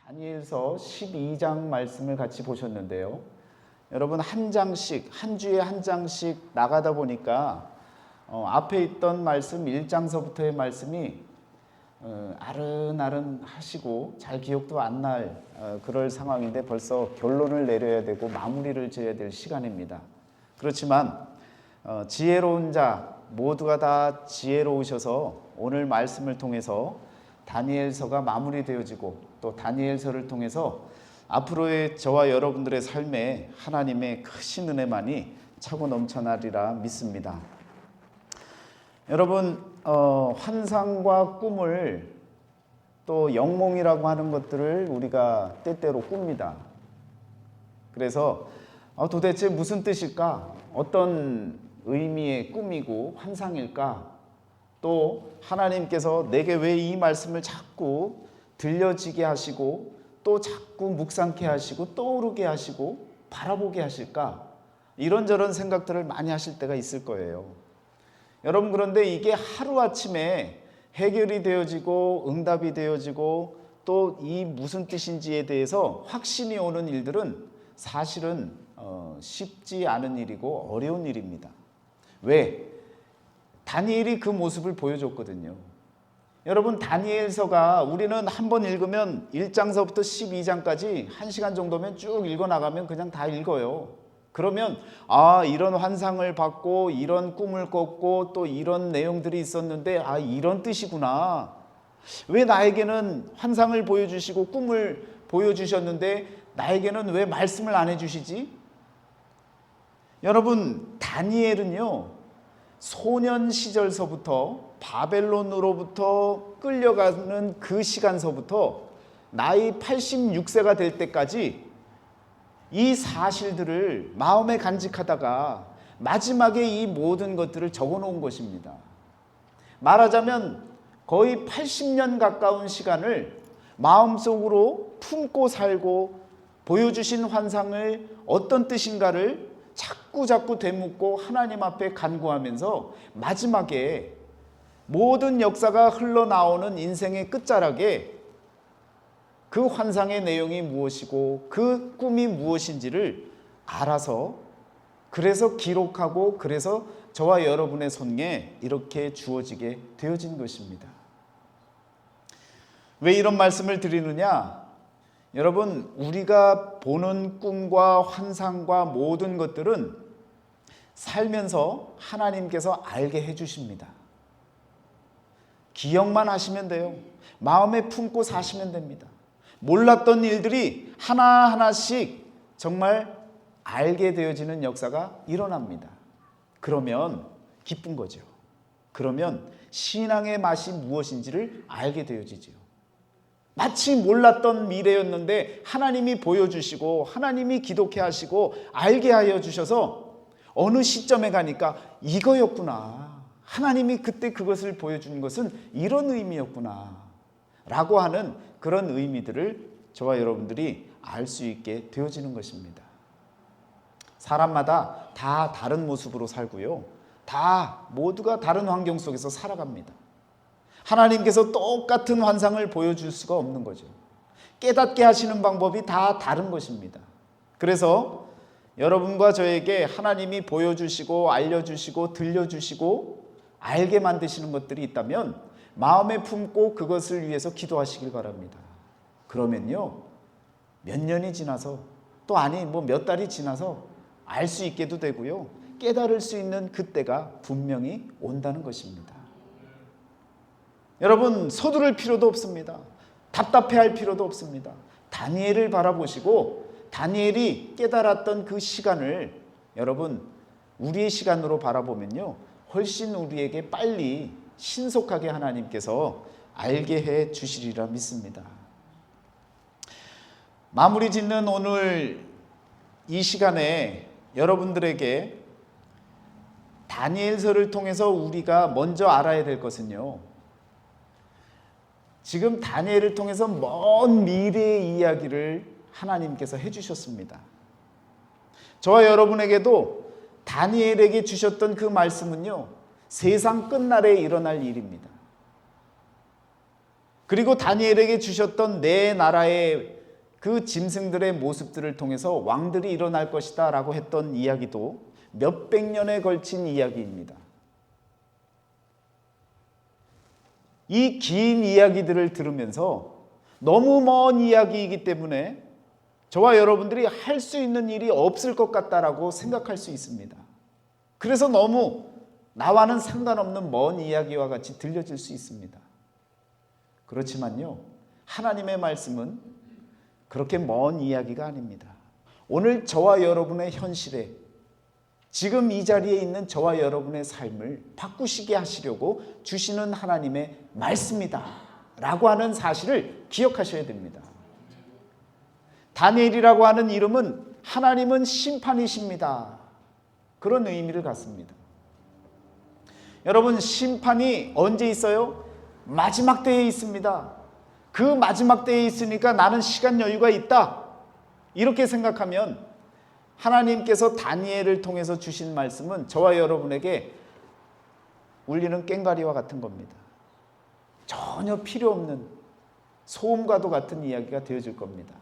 다니엘서 12장 말씀을 같이 보셨는데요. 여러분 한 장씩, 한 주에 한 장씩 나가다 보니까 앞에 있던 말씀 1장서부터의 말씀이 아른아른 하시고 잘 기억도 안 날 그럴 상황인데 벌써 결론을 내려야 되고 마무리를 지어야 될 시간입니다. 그렇지만 지혜로운 자 모두가 다 지혜로우셔서 오늘 말씀을 통해서 다니엘서가 마무리되어지고 또 다니엘서를 통해서 앞으로의 저와 여러분들의 삶에 하나님의 크신 은혜만이 차고 넘쳐나리라 믿습니다. 여러분 환상과 꿈을 또 영몽이라고 하는 것들을 우리가 때때로 꿉니다. 그래서 도대체 무슨 뜻일까? 어떤 의미의 꿈이고 환상일까? 또 하나님께서 내게 왜 이 말씀을 자꾸 들려지게 하시고 또 자꾸 묵상케 하시고 떠오르게 하시고 바라보게 하실까? 이런저런 생각들을 많이 하실 때가 있을 거예요. 여러분 그런데 이게 하루아침에 해결이 되어지고 응답이 되어지고 또 이 무슨 뜻인지에 대해서 확신이 오는 일들은 사실은 쉽지 않은 일이고 어려운 일입니다. 왜? 다니엘이 그 모습을 보여줬거든요. 여러분 다니엘서가 우리는 한번 읽으면 1장서부터 12장까지 1시간 정도면 쭉 읽어나가면 그냥 다 읽어요. 그러면 이런 환상을 받고 이런 꿈을 꿨고 또 이런 내용들이 있었는데 이런 뜻이구나. 왜 나에게는 환상을 보여주시고 꿈을 보여주셨는데 나에게는 왜 말씀을 안 해주시지? 여러분 다니엘은요 소년 시절서부터 바벨론으로부터 끌려가는 그 시간서부터 나이 86세가 될 때까지 이 사실들을 마음에 간직하다가 마지막에 이 모든 것들을 적어 놓은 것입니다. 말하자면 거의 80년 가까운 시간을 마음속으로 품고 살고 보여주신 환상을 어떤 뜻인가를 자꾸 되묻고 하나님 앞에 간구하면서 마지막에 모든 역사가 흘러나오는 인생의 끝자락에 그 환상의 내용이 무엇이고 그 꿈이 무엇인지를 알아서 그래서 기록하고 그래서 저와 여러분의 손에 이렇게 주어지게 되어진 것입니다. 왜 이런 말씀을 드리느냐? 여러분 우리가 보는 꿈과 환상과 모든 것들은 살면서 하나님께서 알게 해주십니다. 기억만 하시면 돼요. 마음에 품고 사시면 됩니다. 몰랐던 일들이 하나하나씩 정말 알게 되어지는 역사가 일어납니다. 그러면 기쁜 거죠. 그러면 신앙의 맛이 무엇인지를 알게 되어지죠. 마치 몰랐던 미래였는데 하나님이 보여주시고 하나님이 기독해 하시고 알게 하여 주셔서 어느 시점에 가니까 이거였구나. 하나님이 그때 그것을 보여준 것은 이런 의미였구나 라고 하는 그런 의미들을 저와 여러분들이 알 수 있게 되어지는 것입니다. 사람마다 다 다른 모습으로 살고요. 다 모두가 다른 환경 속에서 살아갑니다. 하나님께서 똑같은 환상을 보여줄 수가 없는 거죠. 깨닫게 하시는 방법이 다 다른 것입니다. 그래서 여러분과 저에게 하나님이 보여주시고 알려주시고 들려주시고 알게 만드시는 것들이 있다면 마음에 품고 그것을 위해서 기도하시길 바랍니다. 그러면요 몇 년이 지나서 또 몇 달이 지나서 알 수 있게도 되고요 깨달을 수 있는 그때가 분명히 온다는 것입니다. 여러분 서두를 필요도 없습니다. 답답해할 필요도 없습니다. 다니엘을 바라보시고 다니엘이 깨달았던 그 시간을 여러분 우리의 시간으로 바라보면요 훨씬 우리에게 빨리 신속하게 하나님께서 알게 해 주시리라 믿습니다. 마무리 짓는 오늘 이 시간에 여러분들에게 다니엘서를 통해서 우리가 먼저 알아야 될 것은요 지금 다니엘을 통해서 먼 미래의 이야기를 하나님께서 해주셨습니다. 저와 여러분에게도 다니엘에게 주셨던 그 말씀은요 세상 끝날에 일어날 일입니다. 그리고 다니엘에게 주셨던 네 나라의 그 짐승들의 모습들을 통해서 왕들이 일어날 것이다 라고 했던 이야기도 몇백 년에 걸친 이야기입니다. 이 긴 이야기들을 들으면서 너무 먼 이야기이기 때문에 저와 여러분들이 할 수 있는 일이 없을 것 같다라고 생각할 수 있습니다. 그래서 너무 나와는 상관없는 먼 이야기와 같이 들려질 수 있습니다. 그렇지만요, 하나님의 말씀은 그렇게 먼 이야기가 아닙니다. 오늘 저와 여러분의 현실에, 지금 이 자리에 있는 저와 여러분의 삶을 바꾸시게 하시려고 주시는 하나님의 말씀이다 라고 하는 사실을 기억하셔야 됩니다. 다니엘이라고 하는 이름은 하나님은 심판이십니다, 그런 의미를 갖습니다. 여러분, 심판이 언제 있어요? 마지막 때에 있습니다. 그 마지막 때에 있으니까 나는 시간 여유가 있다, 이렇게 생각하면 하나님께서 다니엘을 통해서 주신 말씀은 저와 여러분에게 울리는 꽹과리와 같은 겁니다. 전혀 필요 없는 소음과도 같은 이야기가 되어질 겁니다.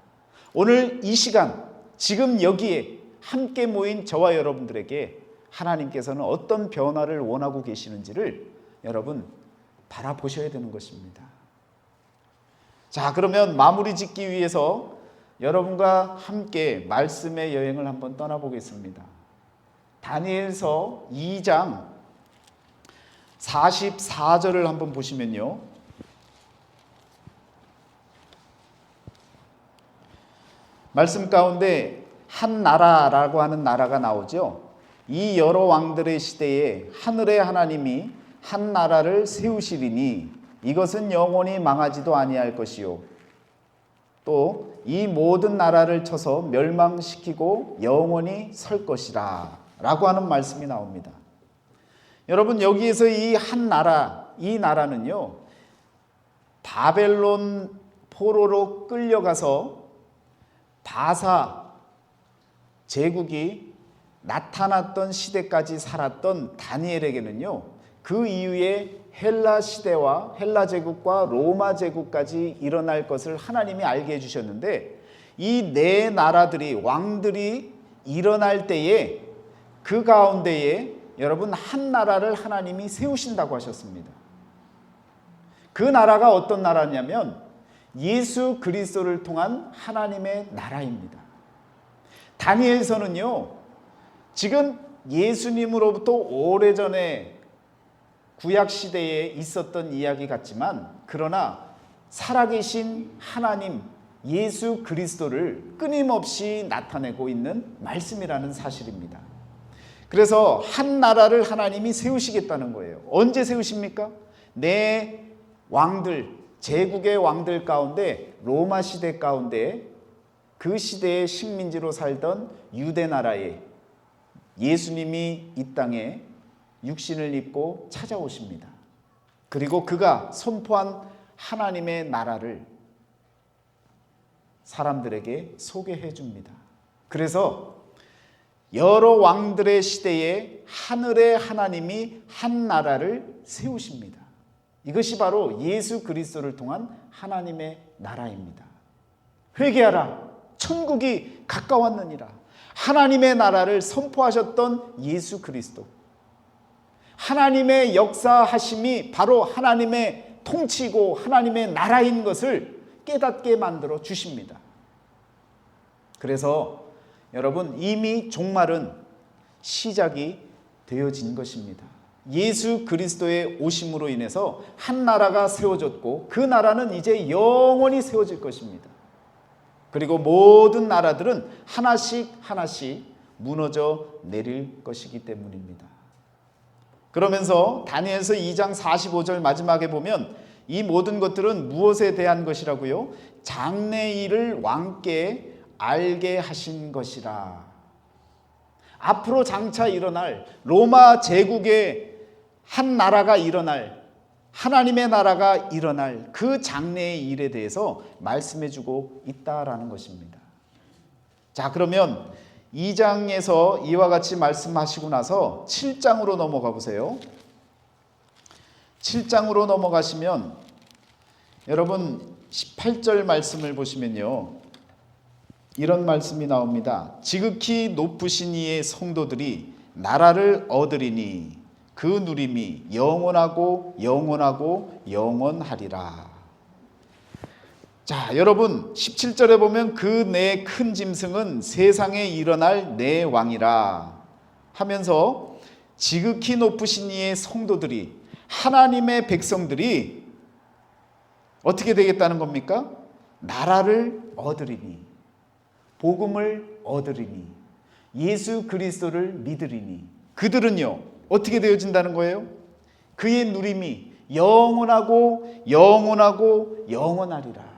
오늘 이 시간, 지금 여기에 함께 모인 저와 여러분들에게 하나님께서는 어떤 변화를 원하고 계시는지를 여러분 바라보셔야 되는 것입니다. 자, 그러면 마무리 짓기 위해서 여러분과 함께 말씀의 여행을 한번 떠나보겠습니다. 다니엘서 2장 44절을 한번 보시면요, 말씀 가운데 한 나라라고 하는 나라가 나오죠. 이 여러 왕들의 시대에 하늘의 하나님이 한 나라를 세우시리니 이것은 영원히 망하지도 아니할 것이요, 또 이 모든 나라를 쳐서 멸망시키고 영원히 설 것이라 라고 하는 말씀이 나옵니다. 여러분, 여기에서 이 한 나라, 이 나라는요, 바벨론 포로로 끌려가서 바사 제국이 나타났던 시대까지 살았던 다니엘에게는요, 그 이후에 헬라 시대와 헬라 제국과 로마 제국까지 일어날 것을 하나님이 알게 해주셨는데, 이 네 나라들이, 왕들이 일어날 때에 그 가운데에 여러분 한 나라를 하나님이 세우신다고 하셨습니다. 그 나라가 어떤 나라냐면 예수 그리스도를 통한 하나님의 나라입니다. 다니엘서는요, 지금 예수님으로부터 오래전에 구약시대에 있었던 이야기 같지만, 그러나 살아계신 하나님 예수 그리스도를 끊임없이 나타내고 있는 말씀이라는 사실입니다. 그래서 한 나라를 하나님이 세우시겠다는 거예요. 언제 세우십니까? 네 왕들, 제국의 왕들 가운데 로마 시대 가운데 그 시대의 식민지로 살던 유대 나라에 예수님이 이 땅에 육신을 입고 찾아오십니다. 그리고 그가 선포한 하나님의 나라를 사람들에게 소개해 줍니다. 그래서 여러 왕들의 시대에 하늘의 하나님이 한 나라를 세우십니다. 이것이 바로 예수 그리스도를 통한 하나님의 나라입니다. 회개하라, 천국이 가까웠느니라. 하나님의 나라를 선포하셨던 예수 그리스도, 하나님의 역사하심이 바로 하나님의 통치고 하나님의 나라인 것을 깨닫게 만들어 주십니다. 그래서 여러분, 이미 종말은 시작이 되어진 것입니다. 예수 그리스도의 오심으로 인해서 한 나라가 세워졌고 그 나라는 이제 영원히 세워질 것입니다. 그리고 모든 나라들은 하나씩 하나씩 무너져 내릴 것이기 때문입니다. 그러면서 다니엘서 2장 45절 마지막에 보면 이 모든 것들은 무엇에 대한 것이라고요? 장래일을 왕께 알게 하신 것이라. 앞으로 장차 일어날 로마 제국의 한 나라가 일어날, 하나님의 나라가 일어날 그 장래의 일에 대해서 말씀해주고 있다라는 것입니다. 자, 그러면 2장에서 이와 같이 말씀하시고 나서 7장으로 넘어가 보세요. 7장으로 넘어가시면 여러분 18절 말씀을 보시면요, 이런 말씀이 나옵니다. 지극히 높으신 이의 성도들이 나라를 얻으리니 그 누림이 영원하고 영원하고 영원하리라. 자, 여러분 17절에 보면 그 내 큰 짐승은 세상에 일어날 내 왕이라 하면서 지극히 높으신 이의 성도들이, 하나님의 백성들이 어떻게 되겠다는 겁니까? 나라를 얻으리니, 복음을 얻으리니, 예수 그리스도를 믿으리니, 그들은요 어떻게 되어진다는 거예요? 그의 누림이 영원하고 영원하고 영원하리라.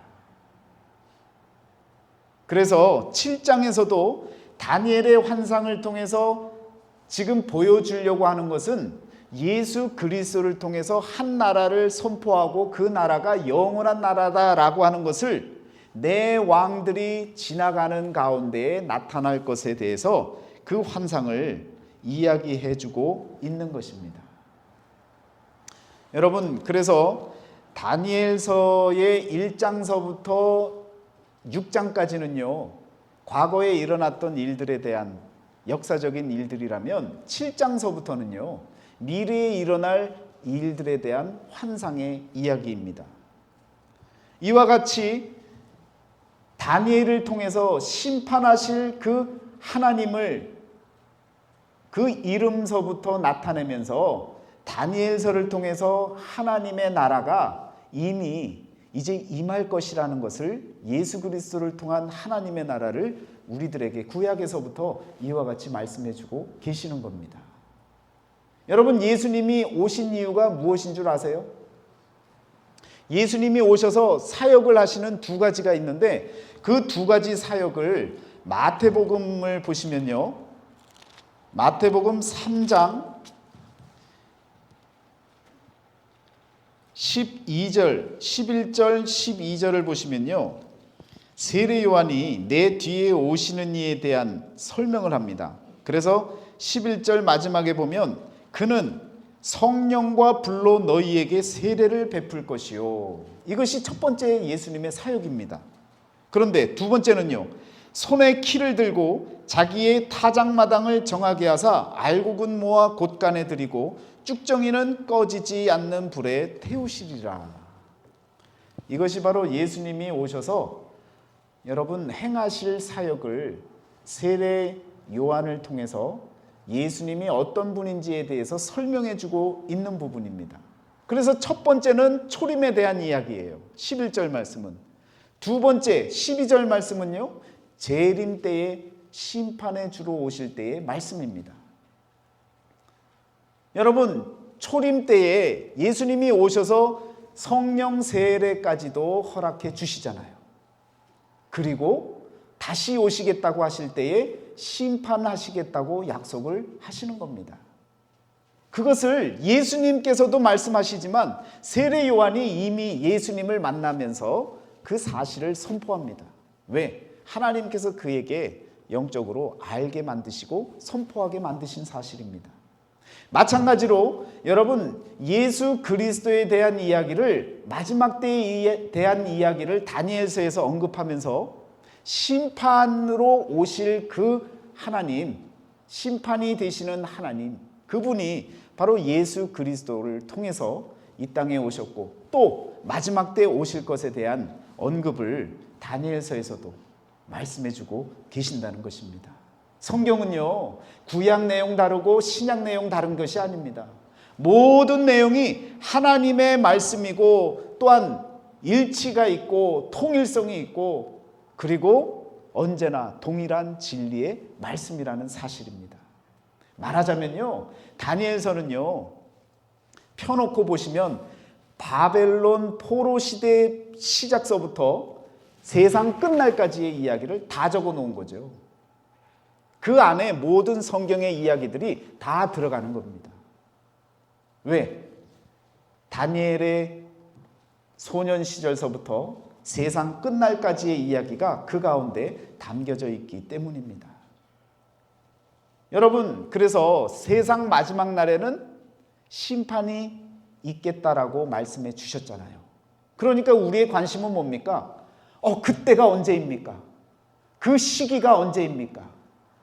그래서 7장에서도 다니엘의 환상을 통해서 지금 보여주려고 하는 것은 예수 그리스도를 통해서 한 나라를 선포하고 그 나라가 영원한 나라다라고 하는 것을 내 왕들이 지나가는 가운데에 나타날 것에 대해서 그 환상을 이야기해 주고 있는 것입니다. 여러분, 그래서 다니엘서의 1장서부터 6장까지는요 과거에 일어났던 일들에 대한 역사적인 일들이라면 7장서부터는요 미래에 일어날 일들에 대한 환상의 이야기입니다. 이와 같이 다니엘을 통해서 심판하실 그 하나님을 그 이름서부터 나타내면서 다니엘서를 통해서 하나님의 나라가 이미 이제 임할 것이라는 것을, 예수 그리스도를 통한 하나님의 나라를 우리들에게 구약에서부터 이와 같이 말씀해 주고 계시는 겁니다. 여러분, 예수님이 오신 이유가 무엇인 줄 아세요? 예수님이 오셔서 사역을 하시는 두 가지가 있는데 그 두 가지 사역을 마태복음을 보시면요, 마태복음 3장 12절, 11절, 12절을 보시면요, 세례 요한이 내 뒤에 오시는 이에 대한 설명을 합니다. 그래서 11절 마지막에 보면 그는 성령과 불로 너희에게 세례를 베풀 것이요. 이것이 첫 번째 예수님의 사역입니다. 그런데 두 번째는요, 손에 키를 들고 자기의 타작마당을 정하게 하사 알곡은 모아 곳간에 들이고 쭉정이는 꺼지지 않는 불에 태우시리라. 이것이 바로 예수님이 오셔서 여러분 행하실 사역을 세례 요한을 통해서 예수님이 어떤 분인지에 대해서 설명해 주고 있는 부분입니다. 그래서 첫 번째는 초림에 대한 이야기예요. 11절 말씀은. 두 번째 12절 말씀은요, 재림 때에 심판에 주로 오실 때의 말씀입니다. 여러분, 초림 때에 예수님이 오셔서 성령 세례까지도 허락해 주시잖아요. 그리고 다시 오시겠다고 하실 때에 심판하시겠다고 약속을 하시는 겁니다. 그것을 예수님께서도 말씀하시지만 세례 요한이 이미 예수님을 만나면서 그 사실을 선포합니다. 왜? 하나님께서 그에게 영적으로 알게 만드시고 선포하게 만드신 사실입니다. 마찬가지로 여러분, 예수 그리스도에 대한 이야기를, 마지막 때에 대한 이야기를 다니엘서에서 언급하면서 심판으로 오실 그 하나님, 심판이 되시는 하나님, 그분이 바로 예수 그리스도를 통해서 이 땅에 오셨고 또 마지막 때 오실 것에 대한 언급을 다니엘서에서도 말씀해주고 계신다는 것입니다. 성경은요, 구약 내용 다르고 신약 내용 다른 것이 아닙니다. 모든 내용이 하나님의 말씀이고 또한 일치가 있고 통일성이 있고 그리고 언제나 동일한 진리의 말씀이라는 사실입니다. 말하자면요, 다니엘서는요, 펴놓고 보시면 바벨론 포로 시대 시작서부터 세상 끝날까지의 이야기를 다 적어 놓은 거죠. 그 안에 모든 성경의 이야기들이 다 들어가는 겁니다. 왜? 다니엘의 소년 시절서부터 세상 끝날까지의 이야기가 그 가운데 담겨져 있기 때문입니다. 여러분, 그래서 세상 마지막 날에는 심판이 있겠다라고 말씀해 주셨잖아요. 그러니까 우리의 관심은 뭡니까? 그때가 언제입니까? 그 시기가 언제입니까?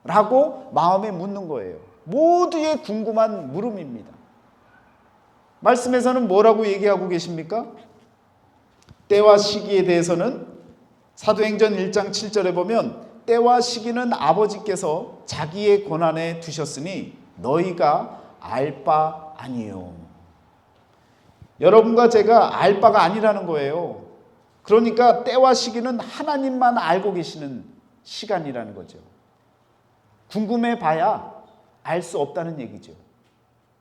라고 마음에 묻는 거예요. 모두의 궁금한 물음입니다. 말씀에서는 뭐라고 얘기하고 계십니까? 때와 시기에 대해서는 사도행전 1장 7절에 보면 때와 시기는 아버지께서 자기의 권한에 두셨으니 너희가 알 바 아니요. 여러분과 제가 알 바가 아니라는 거예요. 그러니까 때와 시기는 하나님만 알고 계시는 시간이라는 거죠. 궁금해 봐야 알 수 없다는 얘기죠.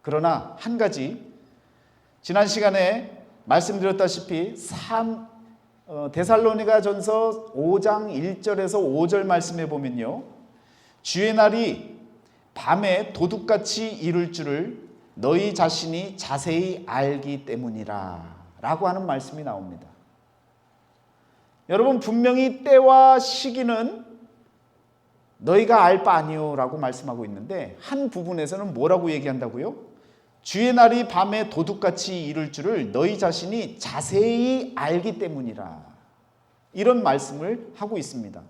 그러나 한 가지, 지난 시간에 말씀드렸다시피 데살로니가전서 5장 1절에서 5절 말씀에 보면요, 주의 날이 밤에 도둑같이 이룰 줄을 너희 자신이 자세히 알기 때문이라 라고 하는 말씀이 나옵니다. 여러분, 분명히 때와 시기는 너희가 알 바 아니요 라고 말씀하고 있는데, 한 부분에서는 뭐라고 얘기한다고요? 주의 날이 밤에 도둑같이 이룰 줄을 너희 자신이 자세히 알기 때문이라, 이런 말씀을 하고 있습니다.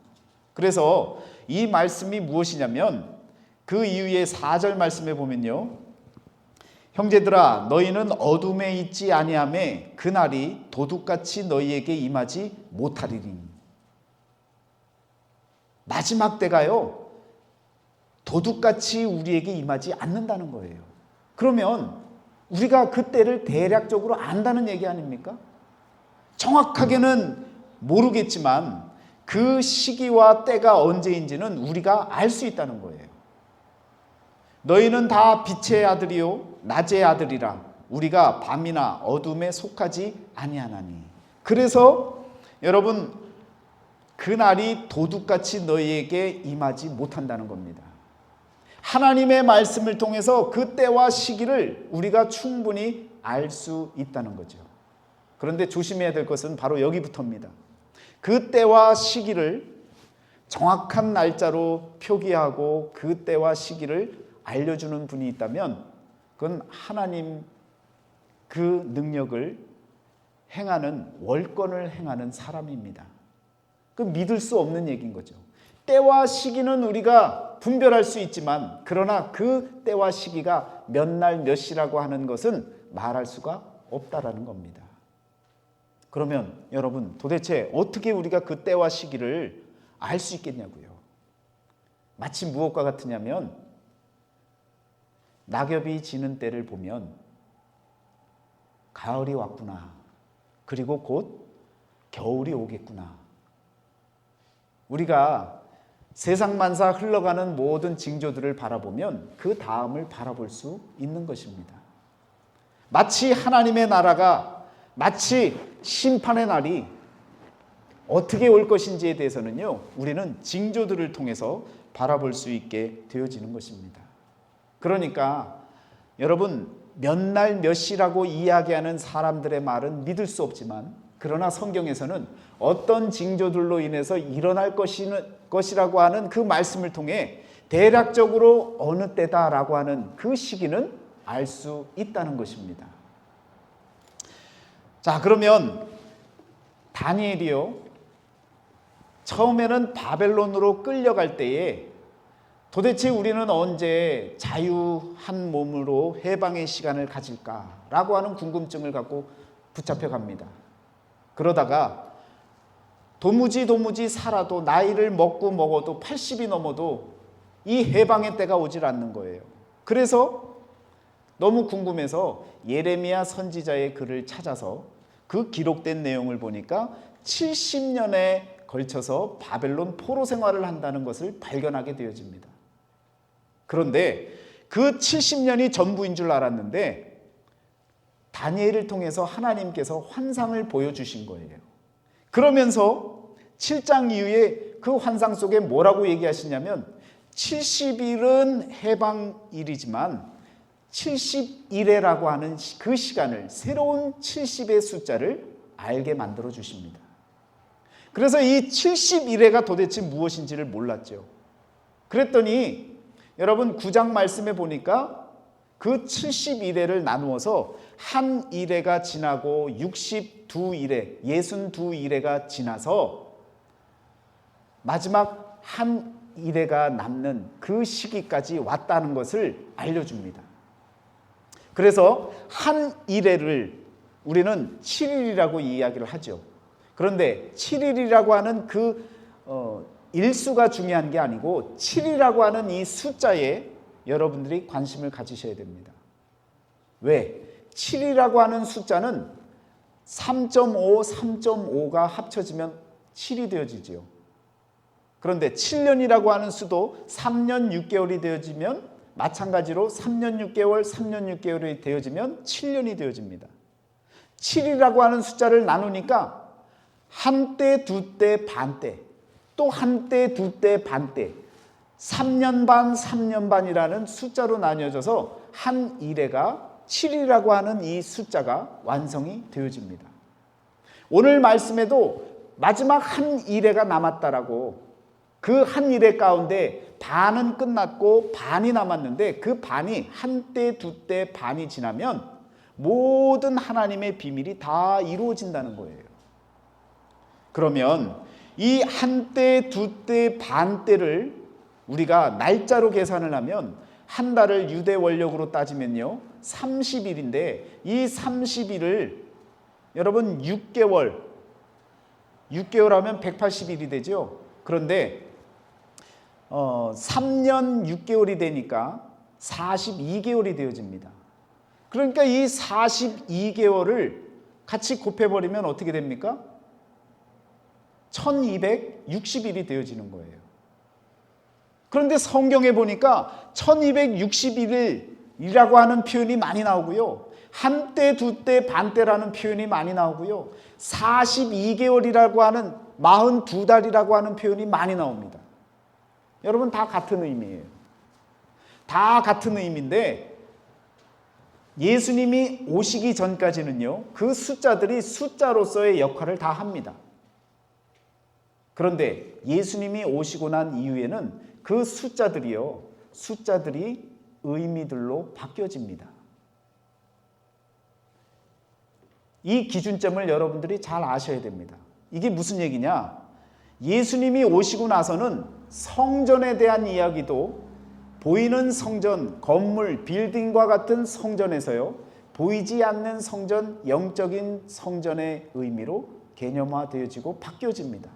그래서 이 말씀이 무엇이냐면 그 이후에 4절 말씀에 보면요, 형제들아 너희는 어둠에 있지 아니하매 그날이 도둑같이 너희에게 임하지 못하리니. 마지막 때가요 도둑같이 우리에게 임하지 않는다는 거예요. 그러면 우리가 그 때를 대략적으로 안다는 얘기 아닙니까? 정확하게는 모르겠지만 그 시기와 때가 언제인지는 우리가 알 수 있다는 거예요. 너희는 다 빛의 아들이요 낮의 아들이라 우리가 밤이나 어둠에 속하지 아니하나니. 그래서 여러분, 그날이 도둑같이 너희에게 임하지 못한다는 겁니다. 하나님의 말씀을 통해서 그 때와 시기를 우리가 충분히 알 수 있다는 거죠. 그런데 조심해야 될 것은 바로 여기부터입니다. 그 때와 시기를 정확한 날짜로 표기하고 그 때와 시기를 알려주는 분이 있다면 그건 하나님 그 능력을 행하는, 월권을 행하는 사람입니다. 그 믿을 수 없는 얘기인 거죠. 때와 시기는 우리가 분별할 수 있지만, 그러나 그 때와 시기가 몇 날 몇 시라고 하는 것은 말할 수가 없다라는 겁니다. 그러면 여러분, 도대체 어떻게 우리가 그 때와 시기를 알 수 있겠냐고요. 마치 무엇과 같으냐면 낙엽이 지는 때를 보면 가을이 왔구나, 그리고 곧 겨울이 오겠구나. 우리가 세상 만사 흘러가는 모든 징조들을 바라보면 그 다음을 바라볼 수 있는 것입니다. 마치 하나님의 나라가, 마치 심판의 날이 어떻게 올 것인지에 대해서는요, 우리는 징조들을 통해서 바라볼 수 있게 되어지는 것입니다. 그러니까 여러분, 몇 날 몇 시라고 이야기하는 사람들의 말은 믿을 수 없지만, 그러나 성경에서는 어떤 징조들로 인해서 일어날 것이라고 하는 그 말씀을 통해 대략적으로 어느 때다라고 하는 그 시기는 알 수 있다는 것입니다. 자, 그러면 다니엘이요, 처음에는 바벨론으로 끌려갈 때에 도대체 우리는 언제 자유한 몸으로 해방의 시간을 가질까라고 하는 궁금증을 갖고 붙잡혀 갑니다. 그러다가 도무지 살아도, 나이를 먹어도 80이 넘어도 이 해방의 때가 오질 않는 거예요. 그래서 너무 궁금해서 예레미야 선지자의 글을 찾아서 그 기록된 내용을 보니까 70년에 걸쳐서 바벨론 포로 생활을 한다는 것을 발견하게 되어집니다. 그런데 그 70년이 전부인 줄 알았는데 다니엘을 통해서 하나님께서 환상을 보여주신 거예요. 그러면서 7장 이후에 그 환상 속에 뭐라고 얘기하시냐면 70일은 해방일이지만 70일에라고 하는 그 시간을, 새로운 70의 숫자를 알게 만들어 주십니다. 그래서 이 70일에가 도대체 무엇인지를 몰랐죠. 그랬더니 여러분 9장 말씀에 보니까 그 71회를 나누어서 한 일회가 지나고 62일회, 62일회가 지나서 마지막 한 일회가 남는 그 시기까지 왔다는 것을 알려줍니다. 그래서 한 일회를 우리는 7일이라고 이야기를 하죠. 그런데 7일이라고 하는 그 일수가 중요한 게 아니고 7이라고 하는 이 숫자에 여러분들이 관심을 가지셔야 됩니다. 왜? 7이라고 하는 숫자는 3.5, 3.5가 합쳐지면 7이 되어지지요. 그런데 7년이라고 하는 수도 3년 6개월이 되어지면 마찬가지로 3년 6개월, 3년 6개월이 되어지면 7년이 되어집니다. 7이라고 하는 숫자를 나누니까 한때, 두때, 반때, 또 한때, 두때, 반때, 3년 반, 3년 반이라는 숫자로 나뉘어져서 한 일회가 7이라고 하는 이 숫자가 완성이 되어집니다. 오늘 말씀에도 마지막 한 일회가 남았다라고, 그 한 일회 가운데 반은 끝났고 반이 남았는데 그 반이 한때, 두때, 반이 지나면 모든 하나님의 비밀이 다 이루어진다는 거예요. 그러면 이 한때, 두때, 반때를 우리가 날짜로 계산을 하면 한 달을 유대 원력으로 따지면요 30일인데 이 30일을 여러분 6개월 하면 180일이 되죠. 그런데 3년 6개월이 되니까 42개월이 되어집니다. 그러니까 이 42개월을 같이 곱해버리면 어떻게 됩니까? 1260일이 되어지는 거예요. 그런데 성경에 보니까 1261일이라고 하는 표현이 많이 나오고요. 한때, 두때, 반때라는 표현이 많이 나오고요. 42개월이라고 하는 42달이라고 하는 표현이 많이 나옵니다. 여러분 다 같은 의미예요. 다 같은 의미인데 예수님이 오시기 전까지는요. 그 숫자들이 숫자로서의 역할을 다 합니다. 그런데 예수님이 오시고 난 이후에는 그 숫자들이 의미들로 바뀌어집니다. 이 기준점을 여러분들이 잘 아셔야 됩니다. 이게 무슨 얘기냐? 예수님이 오시고 나서는 성전에 대한 이야기도 보이는 성전, 건물, 빌딩과 같은 성전에서요, 보이지 않는 성전, 영적인 성전의 의미로 개념화되어지고 바뀌어집니다.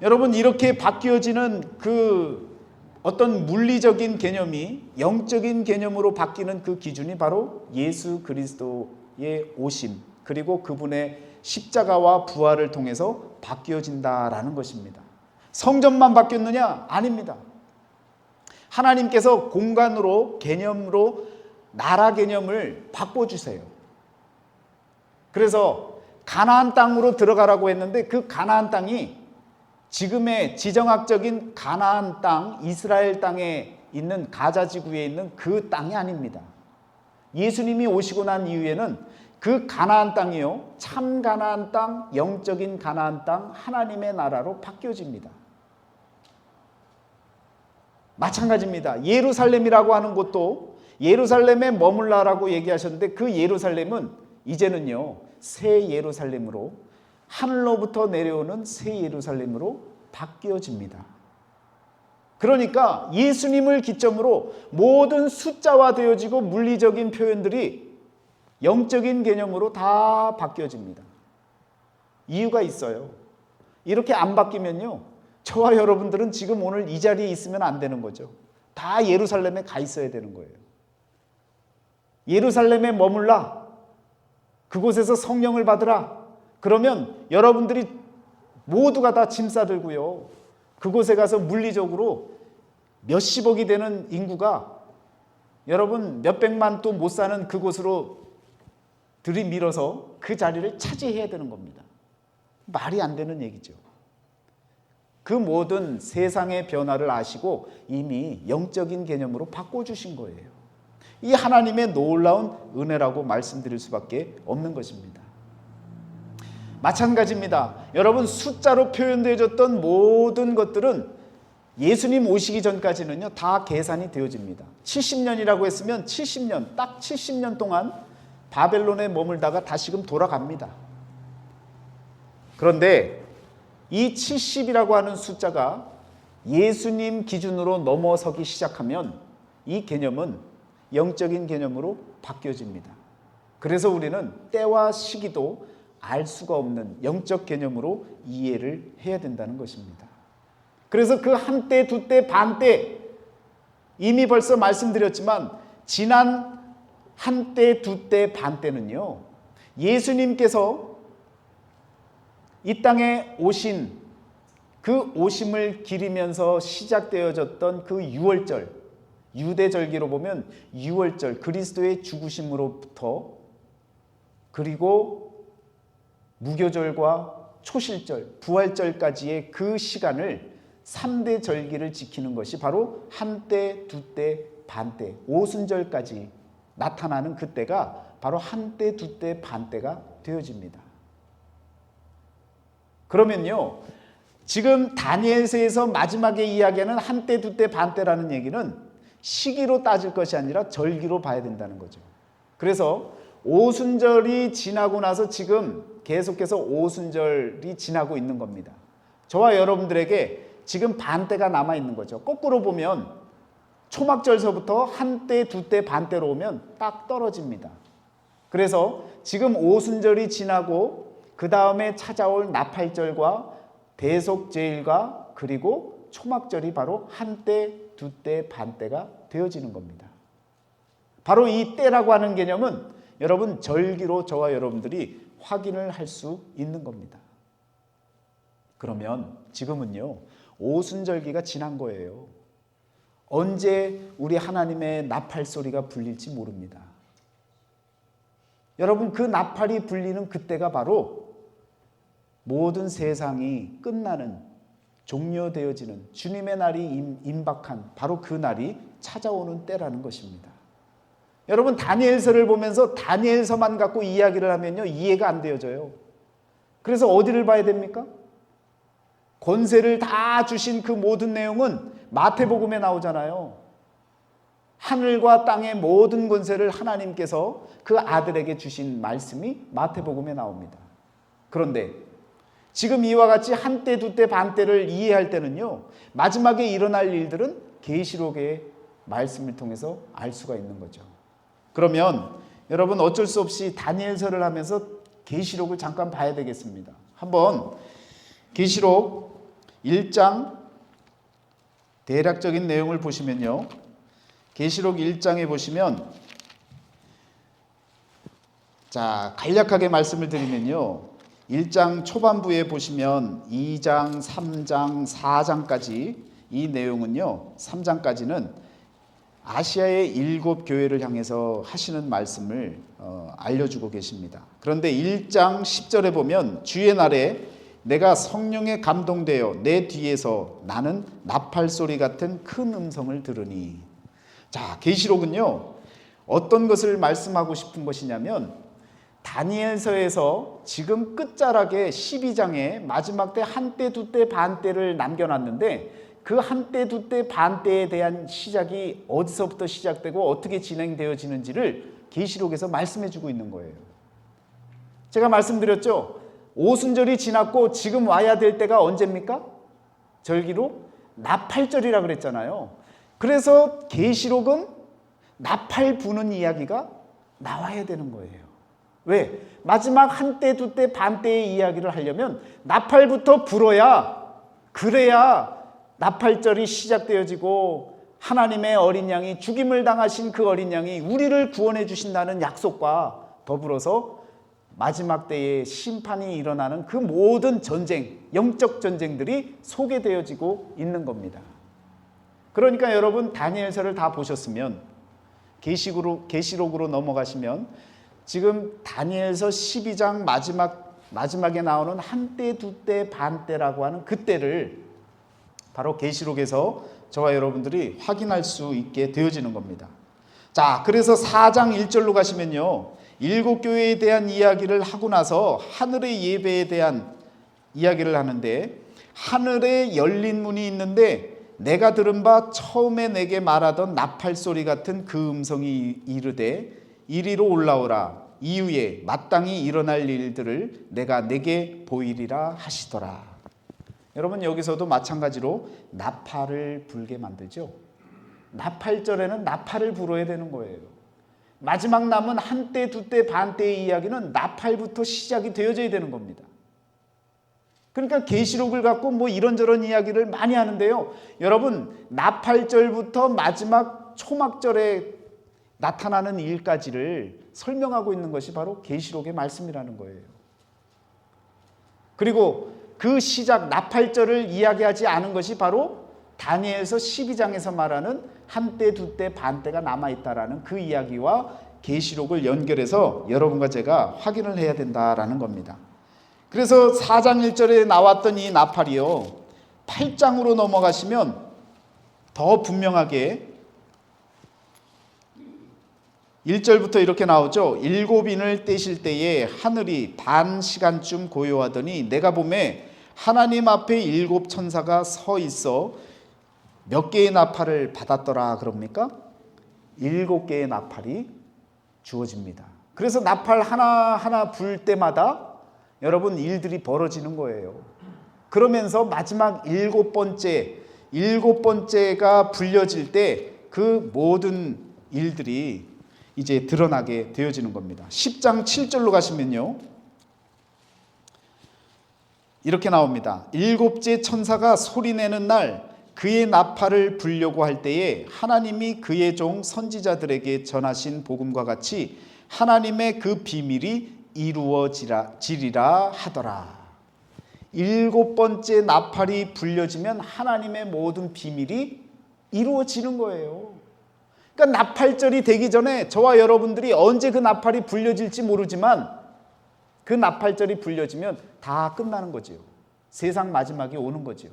여러분 이렇게 바뀌어지는 그 어떤 물리적인 개념이 영적인 개념으로 바뀌는 그 기준이 바로 예수 그리스도의 오심 그리고 그분의 십자가와 부활을 통해서 바뀌어진다라는 것입니다. 성전만 바뀌었느냐? 아닙니다. 하나님께서 공간으로 개념으로 나라 개념을 바꿔주세요. 그래서 가나안 땅으로 들어가라고 했는데 그 가나안 땅이 지금의 지정학적인 가나안 땅, 이스라엘 땅에 있는 가자 지구에 있는 그 땅이 아닙니다. 예수님이 오시고 난 이후에는 그 가나안 땅이요, 참 가나안 땅, 영적인 가나안 땅, 하나님의 나라로 바뀌어집니다. 마찬가지입니다. 예루살렘이라고 하는 곳도 예루살렘에 머물라라고 얘기하셨는데 그 예루살렘은 이제는요 새 예루살렘으로 하늘로부터 내려오는 새 예루살렘으로 바뀌어집니다. 그러니까 예수님을 기점으로 모든 숫자화되어지고 물리적인 표현들이 영적인 개념으로 다 바뀌어집니다. 이유가 있어요. 이렇게 안 바뀌면요 저와 여러분들은 지금 오늘 이 자리에 있으면 안 되는 거죠. 다 예루살렘에 가 있어야 되는 거예요. 예루살렘에 머물라. 그곳에서 성령을 받으라. 그러면 여러분들이 모두가 다 짐 싸들고요. 그곳에 가서 물리적으로 몇십억이 되는 인구가 여러분 몇백만 또 못 사는 그곳으로 들이밀어서 그 자리를 차지해야 되는 겁니다. 말이 안 되는 얘기죠. 그 모든 세상의 변화를 아시고 이미 영적인 개념으로 바꿔주신 거예요. 이 하나님의 놀라운 은혜라고 말씀드릴 수밖에 없는 것입니다. 마찬가지입니다. 여러분 숫자로 표현되어졌던 모든 것들은 예수님 오시기 전까지는요, 다 계산이 되어집니다. 70년이라고 했으면 70년, 딱 70년 동안 바벨론에 머물다가 다시금 돌아갑니다. 그런데 이 70이라고 하는 숫자가 예수님 기준으로 넘어서기 시작하면 이 개념은 영적인 개념으로 바뀌어집니다. 그래서 우리는 때와 시기도 알 수가 없는 영적 개념으로 이해를 해야 된다는 것입니다. 그래서 그 한때, 두때, 반때, 이미 벌써 말씀드렸지만 지난 한때, 두때, 반때는요, 예수님께서 이 땅에 오신 그 오심을 기리면서 시작되어졌던 그 유월절, 유대절기로 보면 유월절, 그리스도의 죽으심으로부터 그리고 무교절과 초실절, 부활절까지의 그 시간을 3대 절기를 지키는 것이 바로 한때, 두때, 반때, 오순절까지 나타나는 그때가 바로 한때, 두때, 반때가 되어집니다. 그러면요, 지금 다니엘서에서 마지막에 이야기하는 한때, 두때, 반때라는 얘기는 시기로 따질 것이 아니라 절기로 봐야 된다는 거죠. 그래서 오순절이 지나고 나서 지금 계속해서 오순절이 지나고 있는 겁니다. 저와 여러분들에게 지금 반때가 남아 있는 거죠. 거꾸로 보면 초막절서부터 한때, 두때, 반때로 오면 딱 떨어집니다. 그래서 지금 오순절이 지나고 그 다음에 찾아올 나팔절과 대속제일과 그리고 초막절이 바로 한때, 두때, 반때가 되어지는 겁니다. 바로 이 때라고 하는 개념은 여러분 절기로 저와 여러분들이 확인을 할 수 있는 겁니다. 그러면 지금은요, 오순절기가 지난 거예요. 언제 우리 하나님의 나팔 소리가 불릴지 모릅니다. 여러분, 그 나팔이 불리는 그때가 바로 모든 세상이 끝나는, 종료되어지는 주님의 날이 임박한 바로 그 날이 찾아오는 때라는 것입니다. 여러분, 다니엘서를 보면서 다니엘서만 갖고 이야기를 하면요, 이해가 안 되어져요. 그래서 어디를 봐야 됩니까? 권세를 다 주신 그 모든 내용은 마태복음에 나오잖아요. 하늘과 땅의 모든 권세를 하나님께서 그 아들에게 주신 말씀이 마태복음에 나옵니다. 그런데 지금 이와 같이 한때, 두때, 반때를 이해할 때는요, 마지막에 일어날 일들은 계시록의 말씀을 통해서 알 수가 있는 거죠. 그러면 여러분 어쩔 수 없이 다니엘서를 하면서 계시록을 잠깐 봐야 되겠습니다. 한번 계시록 1장 대략적인 내용을 보시면요, 계시록 1장에 보시면, 자, 간략하게 말씀을 드리면요, 1장 초반부에 보시면 2장, 3장, 4장까지 이 내용은요, 3장까지는 아시아의 7교회를 향해서 하시는 말씀을 알려주고 계십니다. 그런데 1장 10절에 보면 주의 날에 내가 성령에 감동되어 내 뒤에서 나는 나팔 소리 같은 큰 음성을 들으니. 자, 계시록은요, 어떤 것을 말씀하고 싶은 것이냐면 다니엘서에서 지금 끝자락에 12장에 마지막 때 한때, 두때, 반때를 남겨놨는데 그 한때, 두때, 반때에 대한 시작이 어디서부터 시작되고 어떻게 진행되어지는지를 계시록에서 말씀해주고 있는 거예요. 제가 말씀드렸죠. 오순절이 지났고 지금 와야 될 때가 언제입니까? 절기로 나팔절이라 그랬잖아요. 그래서 계시록은 나팔 부는 이야기가 나와야 되는 거예요. 왜? 마지막 한때, 두때, 반때의 이야기를 하려면 나팔부터 불어야, 그래야 나팔절이 시작되어지고 하나님의 어린 양이, 죽임을 당하신 그 어린 양이 우리를 구원해 주신다는 약속과 더불어서 마지막 때에 심판이 일어나는 그 모든 전쟁, 영적 전쟁들이 소개되어지고 있는 겁니다. 그러니까 여러분 다니엘서를 다 보셨으면 계시록으로 넘어가시면 지금 다니엘서 12장 마지막에 나오는 한때, 두때, 반때라고 하는 그때를 바로 계시록에서 저와 여러분들이 확인할 수 있게 되어지는 겁니다. 자, 그래서 4장 1절로 가시면요, 7교회에 대한 이야기를 하고 나서 하늘의 예배에 대한 이야기를 하는데, 하늘에 열린 문이 있는데 내가 들은 바 처음에 내게 말하던 나팔 소리 같은 그 음성이 이르되 이리로 올라오라. 이후에 마땅히 일어날 일들을 내가 내게 보이리라 하시더라. 여러분, 여기서도 마찬가지로 나팔을 불게 만들죠. 나팔절에는 나팔을 불어야 되는 거예요. 마지막 남은 한때, 두때, 반때의 이야기는 나팔부터 시작이 되어져야 되는 겁니다. 그러니까 계시록을 갖고 뭐 이런저런 이야기를 많이 하는데요. 여러분, 나팔절부터 마지막 초막절에 나타나는 일까지를 설명하고 있는 것이 바로 계시록의 말씀이라는 거예요. 그리고 그 시작 나팔절을 이야기하지 않은 것이 바로 다니엘서 12장에서 말하는 한때, 두때, 반때가 남아있다라는 그 이야기와 계시록을 연결해서 여러분과 제가 확인을 해야 된다라는 겁니다. 그래서 4장 1절에 나왔던 이 나팔이요, 8장으로 넘어가시면 더 분명하게 1절부터 이렇게 나오죠. 7인을 떼실 때에 하늘이 반 시간쯤 고요하더니 내가 보매 하나님 앞에 7 천사가 서 있어 몇 개의 나팔을 받았더라 그럽니까? 7개의 나팔이 주어집니다. 그래서 나팔 하나하나 불 때마다 여러분 일들이 벌어지는 거예요. 그러면서 마지막 7번째가 불려질 때 그 모든 일들이 이제 드러나게 되어지는 겁니다. 10장 7절로 가시면요, 이렇게 나옵니다. 7째 천사가 소리내는 날 그의 나팔을 불려고 할 때에 하나님이 그의 종 선지자들에게 전하신 복음과 같이 하나님의 그 비밀이 이루어지리라 하더라. 7번째 나팔이 불려지면 하나님의 모든 비밀이 이루어지는 거예요. 그러니까 나팔절이 되기 전에 저와 여러분들이 언제 그 나팔이 불려질지 모르지만 그 나팔절이 불려지면 다 끝나는 거지요. 세상 마지막이 오는 거지요.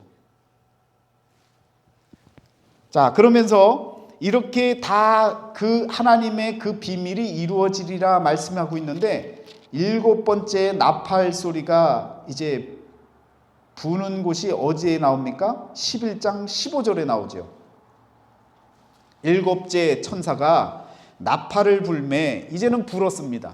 자, 그러면서 이렇게 다 그 하나님의 그 비밀이 이루어지리라 말씀하고 있는데 7번째 나팔 소리가 이제 부는 곳이 어디에 나옵니까? 11장 15절에 나오죠. 7째 천사가 나팔을 불매 이제는 불었습니다.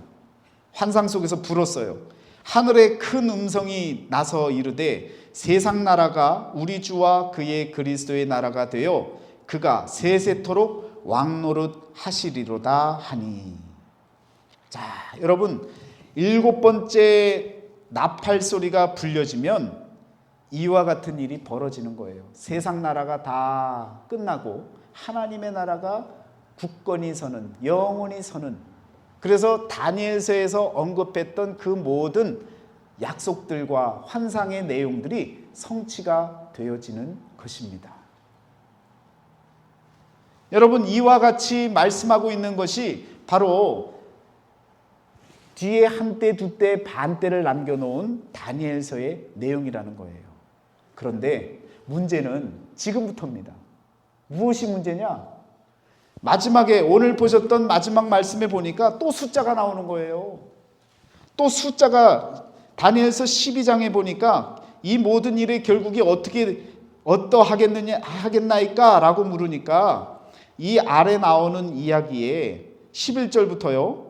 환상 속에서 불었어요. 하늘에 큰 음성이 나서 이르되 세상 나라가 우리 주와 그의 그리스도의 나라가 되어 그가 세세토록 왕노릇 하시리로다 하니. 자, 여러분, 7번째 나팔 소리가 불려지면 이와 같은 일이 벌어지는 거예요. 세상 나라가 다 끝나고 하나님의 나라가 굳건히 서는, 영원히 서는, 그래서 다니엘서에서 언급했던 그 모든 약속들과 환상의 내용들이 성취가 되어지는 것입니다. 여러분, 이와 같이 말씀하고 있는 것이 바로 뒤에 한때, 두때, 반때를 남겨놓은 다니엘서의 내용이라는 거예요. 그런데 문제는 지금부터입니다. 무엇이 문제냐? 마지막에 오늘 보셨던 마지막 말씀에 보니까 또 숫자가 나오는 거예요. 또 숫자가 다니엘서 12장에 보니까 이 모든 일의 결국이 어떠하겠나이까 라고 물으니까 이 아래 나오는 이야기에 11절부터요,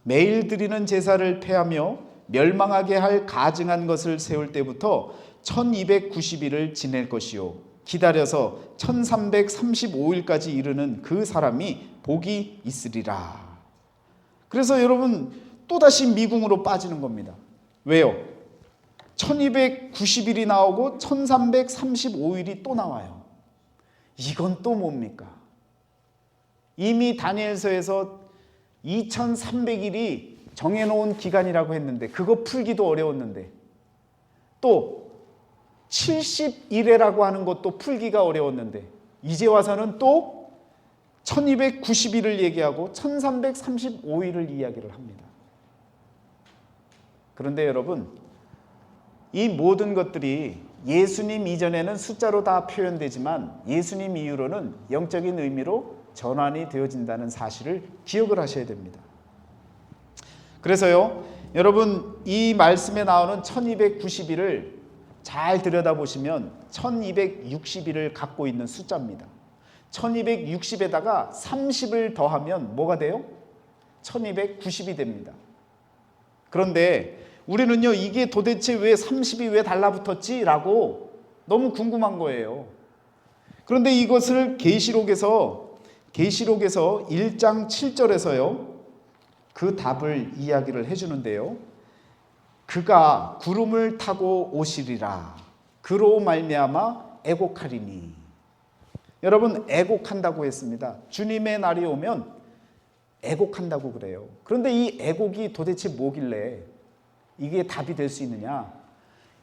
매일 드리는 제사를 폐하며 멸망하게 할 가증한 것을 세울 때부터 1290일을 지낼 것이요 기다려서 1335일까지 이르는 그 사람이 복이 있으리라. 그래서 여러분 또다시 미궁으로 빠지는 겁니다. 왜요? 1290일이 나오고 1335일이 또 나와요. 이건 또 뭡니까? 이미 다니엘서에서 2300일이 정해놓은 기간이라고 했는데 그거 풀기도 어려웠는데 또 70일이라고 하는 것도 풀기가 어려웠는데 이제 와서는 또 1290일을 얘기하고 1335일을 이야기를 합니다. 그런데 여러분, 이 모든 것들이 예수님 이전에는 숫자로 다 표현되지만 예수님 이후로는 영적인 의미로 전환이 되어진다는 사실을 기억을 하셔야 됩니다. 그래서요, 여러분, 이 말씀에 나오는 1290일을 잘 들여다보시면 1260일을 갖고 있는 숫자입니다. 1260에다가 30을 더하면 뭐가 돼요? 1290이 됩니다. 그런데 우리는요, 이게 도대체 왜 30이 왜 달라붙었지? 라고 너무 궁금한 거예요. 그런데 이것을 계시록에서 1장 7절에서요, 그 답을 이야기를 해주는데요. 그가 구름을 타고 오시리라. 그로 말미암아 애곡하리니. 여러분, 애곡한다고 했습니다. 주님의 날이 오면 애곡한다고 그래요. 그런데 이 애곡이 도대체 뭐길래 이게 답이 될 수 있느냐?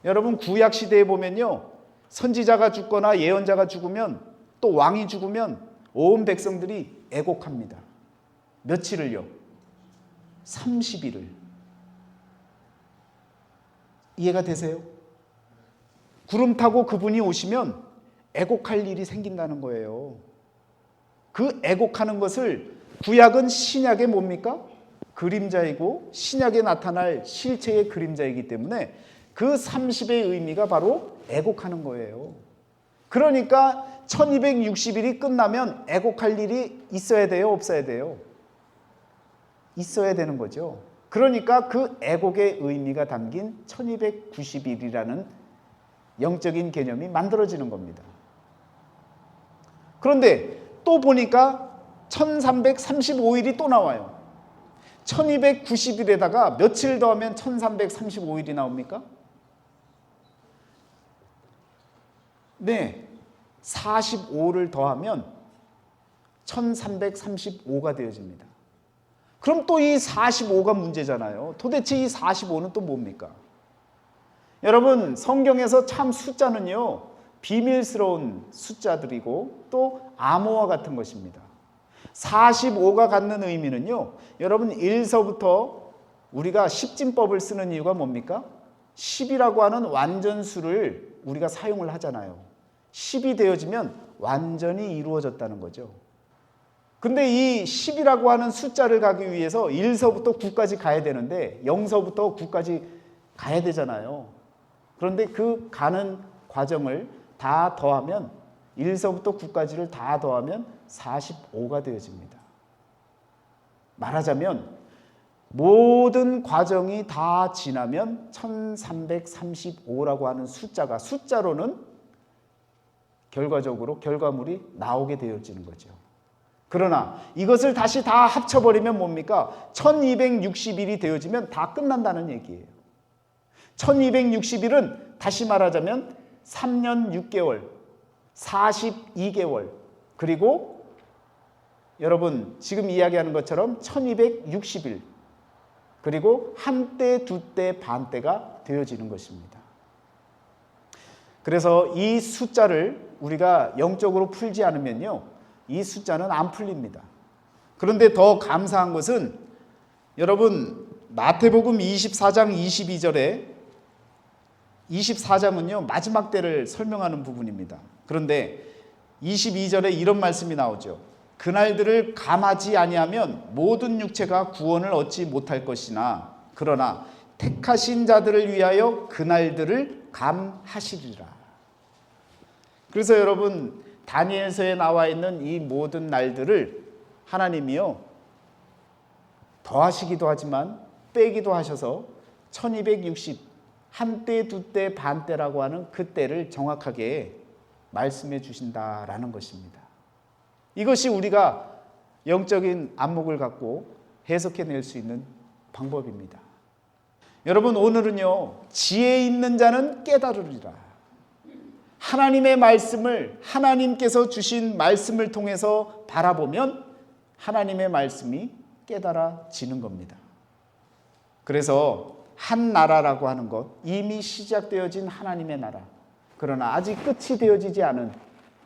여러분, 구약 시대에 보면요, 선지자가 죽거나 예언자가 죽으면, 또 왕이 죽으면 온 백성들이 애곡합니다. 며칠을요? 30일을. 이해가 되세요? 구름 타고 그분이 오시면 애곡할 일이 생긴다는 거예요. 그 애곡하는 것을 구약은 신약의 뭡니까? 그림자이고 신약에 나타날 실체의 그림자이기 때문에 그 30의 의미가 바로 애곡하는 거예요. 그러니까 1260일이 끝나면 애곡할 일이 있어야 돼요? 없어야 돼요? 있어야 되는 거죠. 그러니까 그 애곡의 의미가 담긴 1290일이라는 영적인 개념이 만들어지는 겁니다. 그런데 또 보니까 1335일이 또 나와요. 1290일에다가 며칠 더하면 1335일이 나옵니까? 네, 45를 더하면 1335가 되어집니다. 그럼 또 이 45가 문제잖아요. 도대체 이 45는 또 뭡니까? 여러분, 성경에서 참 숫자는요, 비밀스러운 숫자들이고 또 암호와 같은 것입니다. 45가 갖는 의미는요, 여러분, 1서부터 우리가 십진법을 쓰는 이유가 뭡니까? 10이라고 하는 완전수를 우리가 사용을 하잖아요. 10이 되어지면 완전히 이루어졌다는 거죠. 근데 이 10이라고 하는 숫자를 가기 위해서 1서부터 9까지 가야 되는데 0서부터 9까지 가야 되잖아요. 그런데 그 가는 과정을 다 더하면 1서부터 9까지를 다 더하면 45가 되어집니다. 말하자면 모든 과정이 다 지나면 1335라고 하는 숫자로는 결과적으로 결과물이 나오게 되어지는 거죠. 그러나 이것을 다시 다 합쳐버리면 뭡니까? 1260일이 되어지면 다 끝난다는 얘기예요. 1260일은 다시 말하자면 3년 6개월, 42개월, 그리고 여러분 지금 이야기하는 것처럼 1260일, 그리고 한때, 두때, 반때가 되어지는 것입니다. 그래서 이 숫자를 우리가 영적으로 풀지 않으면요, 이 숫자는 안 풀립니다. 그런데 더 감사한 것은 여러분, 마태복음 24장 22절에 24장은요, 마지막 때를 설명하는 부분입니다. 그런데 22절에 이런 말씀이 나오죠. 그날들을 감하지 아니하면 모든 육체가 구원을 얻지 못할 것이나 그러나 택하신 자들을 위하여 그날들을 감하시리라. 그래서 여러분, 다니엘서에 나와 있는 이 모든 날들을 하나님이요, 더하시기도 하지만 빼기도 하셔서 1260, 한때, 두때, 반때라고 하는 그 때를 정확하게 말씀해 주신다라는 것입니다. 이것이 우리가 영적인 안목을 갖고 해석해낼 수 있는 방법입니다. 여러분, 오늘은요, 지혜 있는 자는 깨달으리라. 하나님의 말씀을, 하나님께서 주신 말씀을 통해서 바라보면 하나님의 말씀이 깨달아지는 겁니다. 그래서 한 나라라고 하는 것, 이미 시작되어진 하나님의 나라, 그러나 아직 끝이 되어지지 않은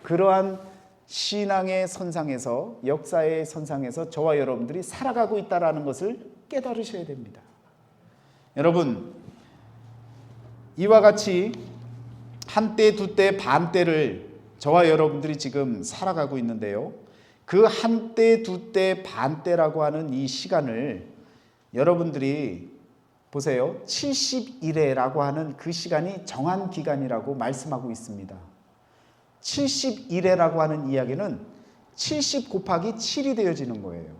그러한 신앙의 선상에서, 역사의 선상에서 저와 여러분들이 살아가고 있다는 것을 깨달으셔야 됩니다. 여러분, 이와 같이 한때, 두때, 반때를 저와 여러분들이 지금 살아가고 있는데요, 그 한때, 두때, 반때라고 하는 이 시간을 여러분들이 보세요. 70일에라고 하는 그 시간이 정한 기간이라고 말씀하고 있습니다. 70일에라고 하는 이야기는 70 곱하기 7이 되어지는 거예요.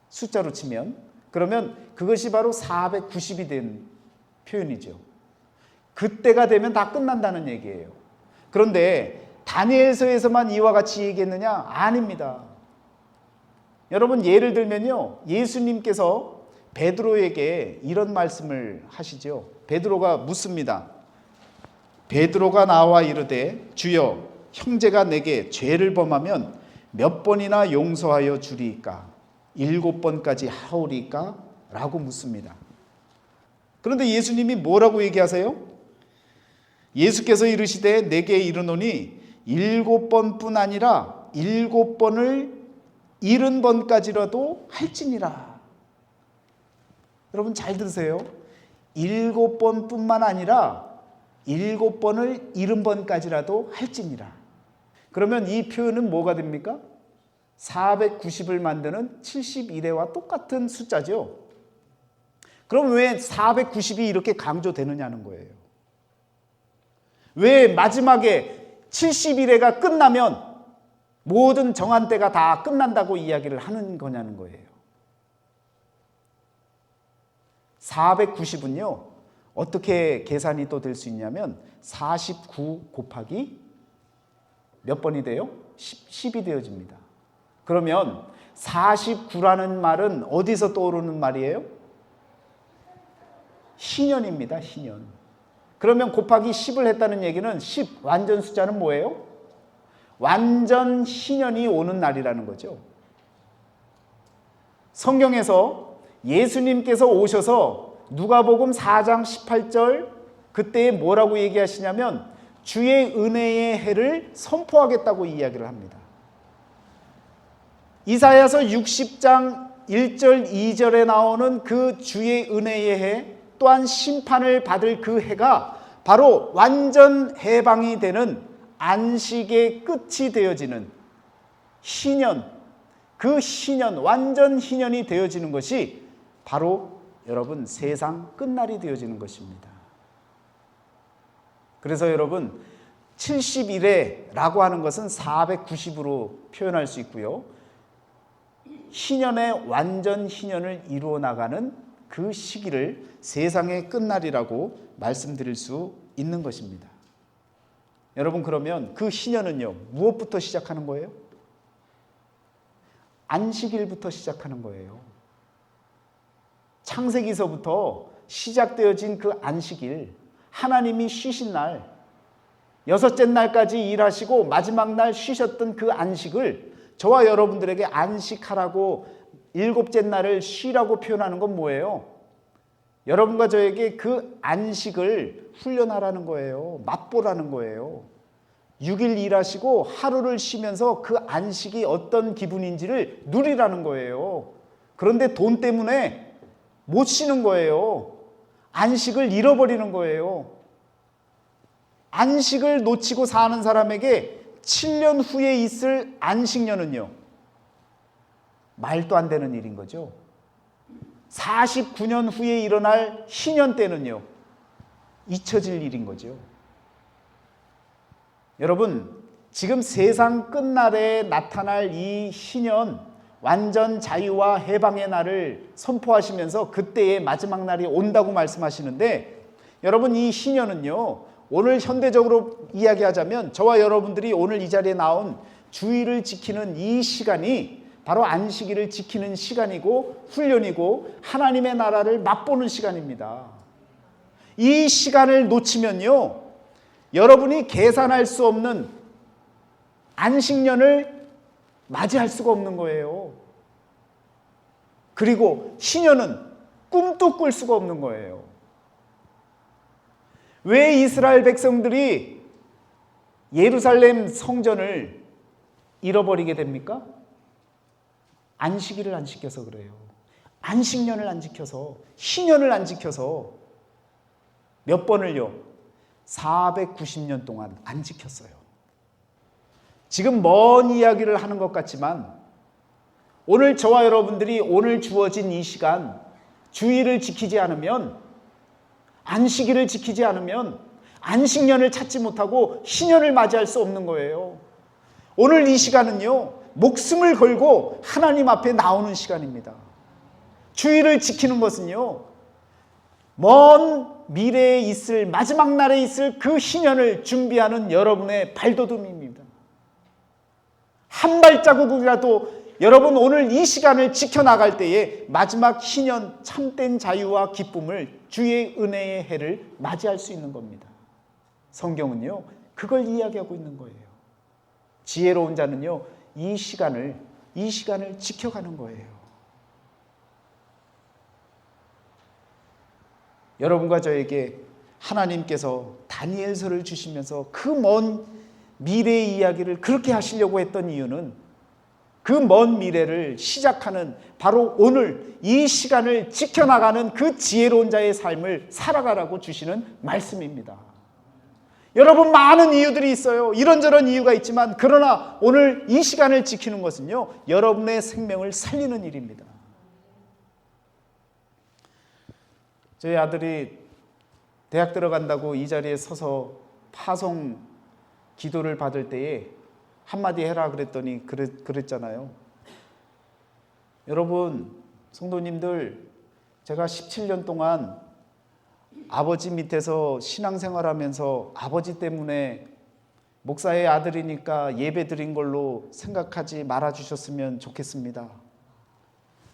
숫자로 치면. 그러면 그것이 바로 490이 된 표현이죠. 그때가 되면 다 끝난다는 얘기예요. 그런데 다니엘서에서만 이와 같이 얘기했느냐? 아닙니다. 여러분 예를 들면요. 예수님께서 베드로에게 이런 말씀을 하시죠. 베드로가 묻습니다. 베드로가 나와 이르되 주여 형제가 내게 죄를 범하면 몇 번이나 용서하여 주리이까? 7번까지 하오리이까? 라고 묻습니다. 그런데 예수님이 뭐라고 얘기하세요? 예수께서 이르시되 내게 이르노니 7번뿐 아니라 7번을 70번까지라도 할지니라. 여러분 잘 들으세요. 7번뿐만 아니라 7번을 70번까지라도 할지니라. 그러면 이 표현은 뭐가 됩니까? 490을 만드는 71회와 똑같은 숫자죠. 그럼 왜 490이 이렇게 강조되느냐는 거예요. 왜 마지막에 71회가 끝나면 모든 정한 때가 다 끝난다고 이야기를 하는 거냐는 거예요. 490은요. 어떻게 계산이 또 될 수 있냐면 49 곱하기 몇 번이 돼요? 10이 되어집니다. 그러면 49라는 말은 어디서 떠오르는 말이에요? 희년입니다. 희년. 그러면 곱하기 10을 했다는 얘기는 10 완전 숫자는 뭐예요? 완전 희년이 오는 날이라는 거죠. 성경에서 예수님께서 오셔서 누가복음 4장 18절 그때에 뭐라고 얘기하시냐면 주의 은혜의 해를 선포하겠다고 이야기를 합니다. 이사야서 60장 1절 2절에 나오는 그 주의 은혜의 해 또한 심판을 받을 그 해가 바로 완전 해방이 되는 안식의 끝이 되어지는 희년, 그 희년, 완전 희년이 되어지는 것이 바로 여러분 세상 끝날이 되어지는 것입니다. 그래서 여러분 70일에라고 하는 것은 490으로 표현할 수 있고요. 희년의 완전 희년을 이루어 나가는 그 시기를 세상의 끝날이라고 말씀드릴 수 있는 것입니다. 여러분 그러면 그 희년은요 무엇부터 시작하는 거예요? 안식일부터 시작하는 거예요. 창세기서부터 시작되어진 그 안식일, 하나님이 쉬신 날, 6째 날까지 일하시고 마지막 날 쉬셨던 그 안식을 저와 여러분들에게 안식하라고 7째 날을 쉬라고 표현하는 건 뭐예요? 여러분과 저에게 그 안식을 훈련하라는 거예요. 맛보라는 거예요. 6일 일하시고 하루를 쉬면서 그 안식이 어떤 기분인지를 누리라는 거예요. 그런데 돈 때문에 못 쉬는 거예요. 안식을 잃어버리는 거예요. 안식을 놓치고 사는 사람에게 7년 후에 있을 안식년은요, 말도 안 되는 일인 거죠. 49년 후에 일어날 희년 때는요, 잊혀질 일인 거죠. 여러분, 지금 세상 끝날에 나타날 이 희년, 완전 자유와 해방의 날을 선포하시면서 그때의 마지막 날이 온다고 말씀하시는데, 여러분 이 희년은요, 오늘 현대적으로 이야기하자면 저와 여러분들이 오늘 이 자리에 나온 주일을 지키는 이 시간이 바로 안식일을 지키는 시간이고 훈련이고 하나님의 나라를 맛보는 시간입니다. 이 시간을 놓치면요, 여러분이 계산할 수 없는 안식년을 맞이할 수가 없는 거예요. 그리고 희년은 꿈도 꿀 수가 없는 거예요. 왜 이스라엘 백성들이 예루살렘 성전을 잃어버리게 됩니까? 안식일을 안 지켜서 그래요. 안식년을 안 지켜서, 희년을 안 지켜서 몇 번을요? 490년 동안 안 지켰어요. 지금 먼 이야기를 하는 것 같지만 오늘 저와 여러분들이 오늘 주어진 이 시간 주일을 지키지 않으면 안식일을 지키지 않으면 안식년을 찾지 못하고 희년을 맞이할 수 없는 거예요. 오늘 이 시간은요, 목숨을 걸고 하나님 앞에 나오는 시간입니다. 주일을 지키는 것은요, 먼 미래에 있을, 마지막 날에 있을 그 희년을 준비하는 여러분의 발돋움입니다. 한 발자국이라도 여러분 오늘 이 시간을 지켜나갈 때에 마지막 희년 참된 자유와 기쁨을 주의 은혜의 해를 맞이할 수 있는 겁니다. 성경은요, 그걸 이야기하고 있는 거예요. 지혜로운 자는요, 이 시간을 지켜가는 거예요. 여러분과 저에게 하나님께서 다니엘서를 주시면서 그 먼 미래의 이야기를 그렇게 하시려고 했던 이유는 그 먼 미래를 시작하는 바로 오늘 이 시간을 지켜나가는 그 지혜로운 자의 삶을 살아가라고 주시는 말씀입니다. 여러분, 많은 이유들이 있어요. 이런저런 이유가 있지만 그러나 오늘 이 시간을 지키는 것은요, 여러분의 생명을 살리는 일입니다. 저희 아들이 대학 들어간다고 이 자리에 서서 파송 기도를 받을 때에 한마디 해라 그랬더니 그랬잖아요. 여러분, 성도님들, 제가 17년 동안 아버지 밑에서 신앙생활하면서 아버지 때문에 목사의 아들이니까 예배 드린 걸로 생각하지 말아주셨으면 좋겠습니다.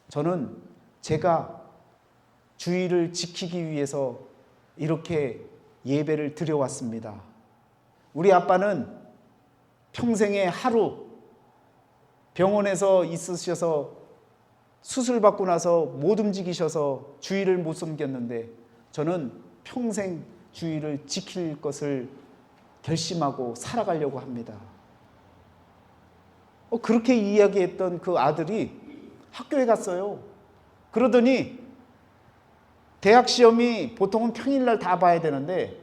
저는 제가 주의를 지키기 위해서 이렇게 예배를 드려왔습니다. 우리 아빠는 평생에 하루 병원에서 있으셔서 수술받고 나서 못 움직이셔서 주의를 못 섬겼는데 저는 평생 주의를 지킬 것을 결심하고 살아가려고 합니다. 그렇게 이야기했던 그 아들이 학교에 갔어요. 그러더니 대학 시험이 보통은 평일날 다 봐야 되는데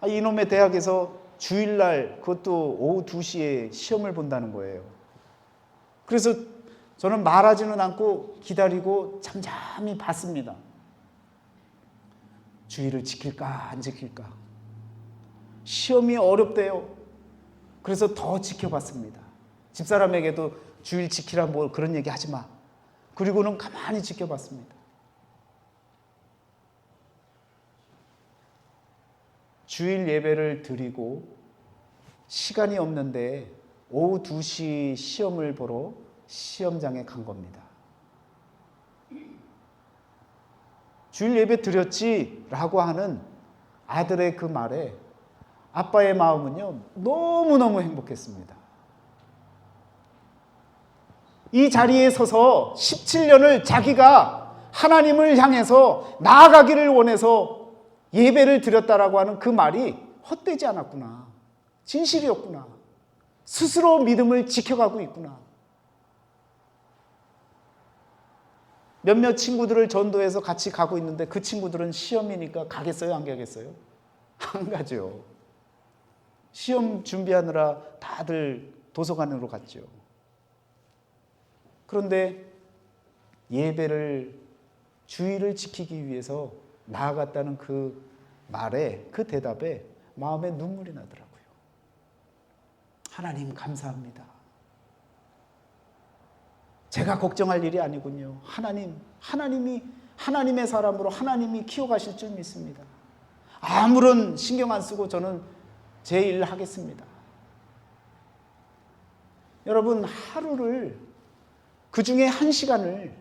이놈의 대학에서 주일날 그것도 오후 2시에 시험을 본다는 거예요. 그래서 저는 말하지는 않고 기다리고 잠잠히 봤습니다. 주의를 지킬까 안 지킬까. 시험이 어렵대요. 그래서 더 지켜봤습니다. 집사람에게도 주일 지키라 뭐 그런 얘기 하지 마. 그리고는 가만히 지켜봤습니다. 주일 예배를 드리고 시간이 없는데 오후 2시 시험을 보러 시험장에 간 겁니다. 주일 예배 드렸지? 라고 하는 아들의 그 말에 아빠의 마음은요, 너무너무 행복했습니다. 이 자리에 서서 17년을 자기가 하나님을 향해서 나아가기를 원해서 예배를 드렸다라고 하는 그 말이 헛되지 않았구나. 진실이었구나. 스스로 믿음을 지켜가고 있구나. 몇몇 친구들을 전도해서 같이 가고 있는데 그 친구들은 시험이니까 가겠어요? 안 가겠어요? 안 가죠. 시험 준비하느라 다들 도서관으로 갔죠. 그런데 예배를, 주의를 지키기 위해서 나아갔다는 그 말에, 그 대답에 마음에 눈물이 나더라고요. 하나님 감사합니다. 제가 걱정할 일이 아니군요. 하나님이 하나님의 사람으로 하나님이 키워가실 줄 믿습니다. 아무런 신경 안 쓰고 저는 제 일을 하겠습니다. 여러분, 하루를, 그 중에 1시간을,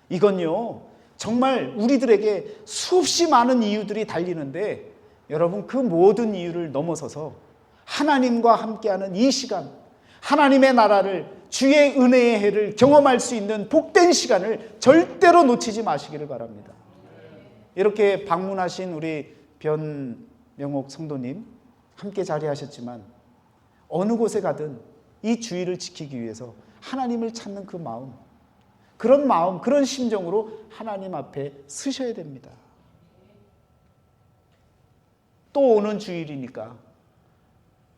이건요 정말 우리들에게 수없이 많은 이유들이 달리는데 여러분, 그 모든 이유를 넘어서서 하나님과 함께하는 이 시간, 하나님의 나라를, 주의 은혜의 해를 경험할 수 있는 복된 시간을 절대로 놓치지 마시기를 바랍니다. 이렇게 방문하신 우리 변명옥 성도님 함께 자리하셨지만 어느 곳에 가든 이 주의를 지키기 위해서 하나님을 찾는 그 마음, 그런 심정으로 하나님 앞에 서셔야 됩니다. 또 오는 주일이니까,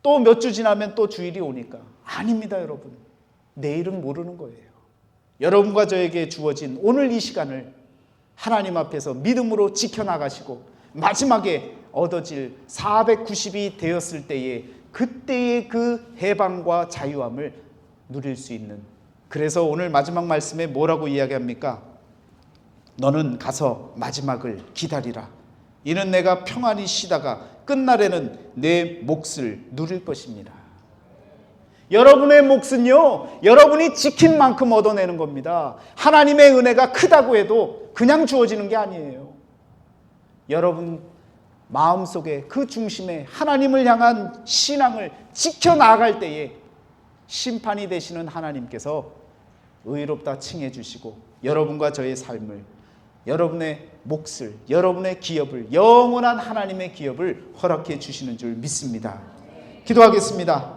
또 몇 주 지나면 또 주일이 오니까. 아닙니다, 여러분. 내일은 모르는 거예요. 여러분과 저에게 주어진 오늘 이 시간을 하나님 앞에서 믿음으로 지켜나가시고 마지막에 얻어질 490이 되었을 때에 그때의 그 해방과 자유함을 누릴 수 있는, 그래서 오늘 마지막 말씀에 뭐라고 이야기합니까? 너는 가서 마지막을 기다리라. 이는 내가 평안히 쉬다가 끝날에는 내 몫을 누릴 것입니다. 여러분의 몫은요, 여러분이 지킨 만큼 얻어내는 겁니다. 하나님의 은혜가 크다고 해도 그냥 주어지는 게 아니에요. 여러분 마음속에 그 중심에 하나님을 향한 신앙을 지켜나갈 때에 심판이 되시는 하나님께서 의롭다 칭해 주시고 여러분과 저의 삶을, 여러분의 몫을, 여러분의 기업을, 영원한 하나님의 기업을 허락해 주시는 줄 믿습니다. 기도하겠습니다.